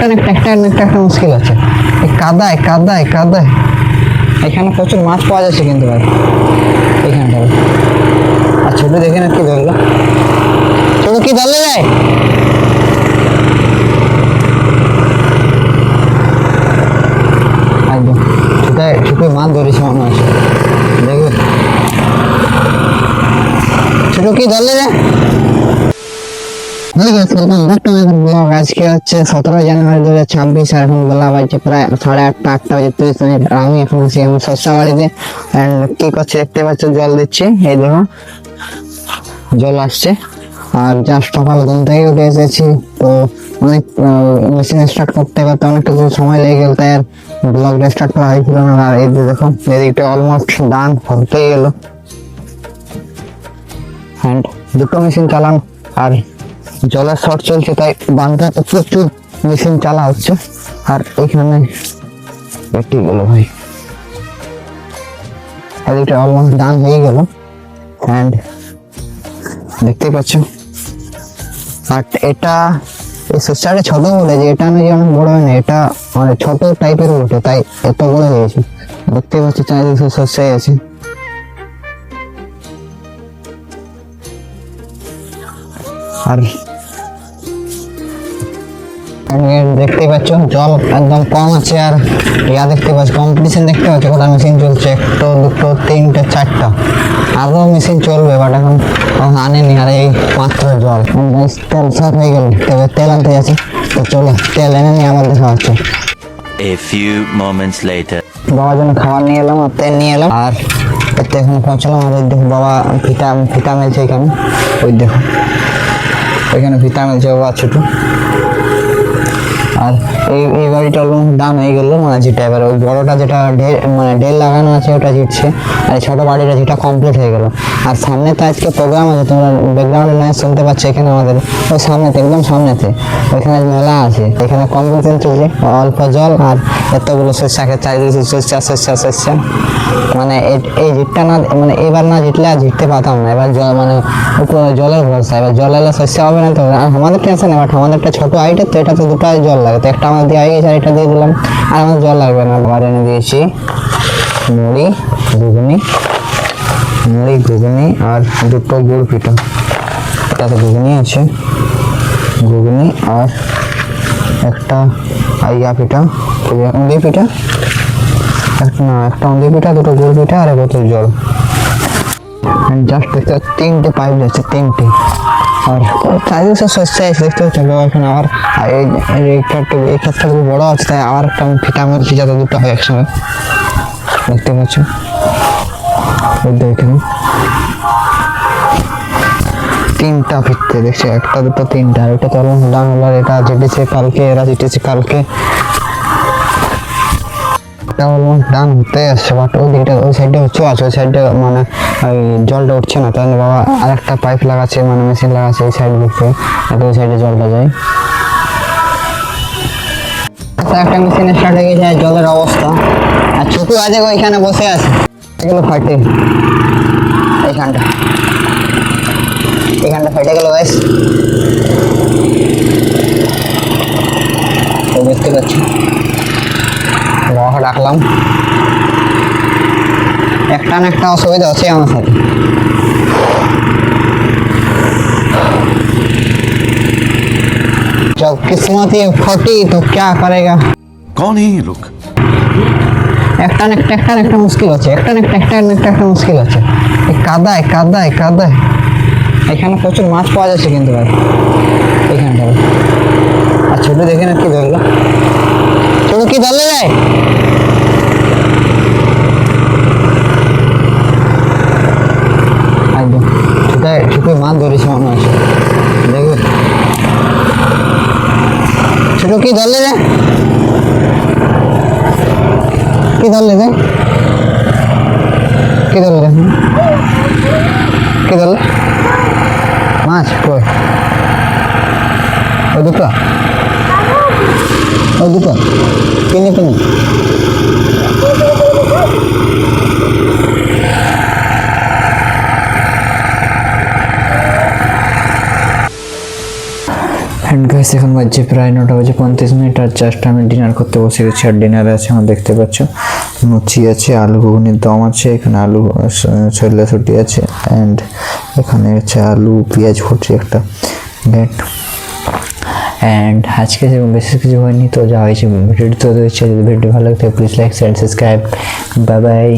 একটা মুশকিল আছে, এই কাদায় কাদায় কাদায়। এখানে প্রচুর মাছ পাওয়া যাচ্ছে কিন্তু ভাই এখানটায়। আর ছোট দেখে না কি ধরলো, ছোট কি ধরলে যায়। একদম ছোট মাছ ধরেছে মনে হচ্ছে, দেখবে ছোট কি ধরলে যায়। আজকে হচ্ছে 17 জানুয়ারি 2026, আর এখন বেলা বাজছে প্রায় 8:30 বাজে 30 মিনিট। আমি এখন আছি আমার শস্যা বাড়িতে। কি করছে দেখতে পাচ্ছ, জল দিচ্ছে, এই দেখো জল আসছে। আর জাস্ট সকাল ঘুম থেকে উঠে এসেছি, তো অনেক মেশিন স্টার্ট করতে করতে অনেকটা সময় লেগে গেল, তাই আর ব্লগটা স্টার্ট করা হয়েছিল না। আর এই যে দেখো এদিকটা অলমোস্ট ডান হতে গেল। হ্যান্ড দুটো মেশিন চালানো, আর জলের শর্ট চলছে, তাই বাঁধটাতে প্রচুর মেশিন চালা হচ্ছে। আর ওইখানে একটি গেল ভাই, এদিকটা অলমোস্ট ডান হয়ে গেল। অ্যান্ড দেখতেই পাচ্ছ, আর এটা এই শস্যটা ছোট বলে যে এটা না, যেমন বড় হয় না, এটা মানে ছোট টাইপের ওঠে, তাই এত বড় হয়েছে। দেখতে পাচ্ছি চারিদিকে শস্যাই আছে। আর দেখতে পাচ্ছ জল একদম কম আছে। আর ইয়া দেখতে পাচ্ছ কম্পিটিশন দেখতে পাচ্ছ, কটা মেশিন চলছে, 1 2 3 4 আরো মেশিন চলবে, বাট এখন আনেনি। আর এই মাত্র জল, তেল সব হয়ে গেল, তবে তেল আনতে যাচ্ছি, তো চলো তেল এনে নিয়ে আমার দেখা হচ্ছে। A few moments later. বাবার জন্য খাবার নিয়ে এলাম আর তেল নিয়ে এলাম, আর এতে এখন পৌঁছালাম। আর দেখো বাবা ফিতা মেলছে এখানে, ওই দেখো এখানে ফিতা মেলছে বাবা ছোট। আর এই গাড়িটা অলমোস্ট ডান হয়ে গেল, মানে যেটা এবার ওই বড়টা যেটা মানে ডেল লাগানো আছে ওটা জিতছে, আর এই ছোটো বাড়িটা যেটা কমপ্লিট হয়ে গেল। আর সামনে তো আজকে প্রোগ্রাম আছে, তোমরা ব্যাকগ্রাউন্ডে নয়েজ শুনতে পাচ্ছ এখানে আমাদের ওই সামনেতে, একদম সামনেতে ওইখানে মেলা আছে, এখানে কম্পিটিশন চলছে। অল্প জল আর এতগুলো শস্যাকে চারিদিকে শস্যা, মানে এই জিতটা না, মানে এবার না জিতলে আর জিততে পারতাম না। এবার মানে জলের ভরসা, এবার জল এলে শস্য হবে না তো। আমাদের টেনশন, বাট আমাদেরটা ছোটো আইটা, তো এটা তো দুটাই জল লাগে, তো একটা আমার দিয়ে হয়ে গেছে, আর এটা দিয়ে দিলাম, আর আমার জল লাগবে না। আবার এনে দিয়েছি মুড়ি ঘুগনি আর দুটো গুড় পিঠা, এটাতে ঘুগনি আছে, ঘুগনি আর একটা ইয়া পিঠা, উঁদি পিঠা, একটা উঁদি পিঠা, দুটো গুড় পিঠা আর বোতল জল। জাস্ট দেখতে 3টে পাইপ যাচ্ছে, 3টে। আর চারিদিকে শস্য এসে দেখতে হচ্ছে এখানে। আবার এই ক্ষেতটা খুব বড় আছে, তাই আবার একটা ফিতা মেরেছি যাতে দুটো হয় একসঙ্গে, দেখতে পাচ্ছ এখানে 3টা ফিরতে দেখছি, 1 2 3টা। আর এটা তো ডান হলো, আর এটা জিতেছে কালকে, এরা জিতেছে কালকে, ডান হতে আসছে। বাট ওই দিকটা ওই সাইডে হচ্ছে আছে, ওই সাইডে মানে ওই জলটা উঠছে না, তাহলে বাবা আর একটা পাইপ লাগাচ্ছে, মানে মেশিন লাগাচ্ছে এই সাইড দিকে, যাতে ওই সাইডে জলটা যায়। একটা মেশিন স্টার্ট হয়ে গেছে, জলের অবস্থা। আর ছোটু আছে ওইখানে বসে আছে, এগুলো ফাটে, এইখানটা ফেটে গেল গাইস, দেখতে পাচ্ছি। বাবাকে ডাকলাম, একটা না একটা অসুবিধা আছে আমার সাথে। जब किस्मत ही फटी तो क्या करेगा। कौन है ये लोग? একটা না একটা মুশকিল আছে, একটা মুশকিল আছে, এই কাদায় কাদায় কাদায়। এখানে প্রচুর মাছ পাওয়া যাচ্ছে কিন্তু ভাই এখানটায়। আর ছোট দেখে না কি ধরলো, ছোট কি ধরলে যায়। একদম ছোট মাছ ধরেছে মনে হচ্ছে, দেখবে ছোট কি ধরলে যায়, কি ধরলে যায়, কি ধরলে মাছ কই, ওই দুটো কিনে এখন বাজছে প্রায় 9:35 আর জাস্ট আমি ডিনার করতে বসে গেছি। আর ডিনারে আছে আমার দেখতে পাচ্ছ লুচি আছে, আলু ঘুগনির দম আছে, এখানে আলু ছোলা ছুটি আছে, অ্যান্ড এখানে হচ্ছে আলু পেঁয়াজ ভর্তি একটা প্লেট। অ্যান্ড আজকে যেরকম বেশি কিছু হয়নি, তো যা হয়েছে ভিডিওটি তো দিচ্ছে। যদি ভিডিও ভালো লাগে please like, share, subscribe. Bye bye.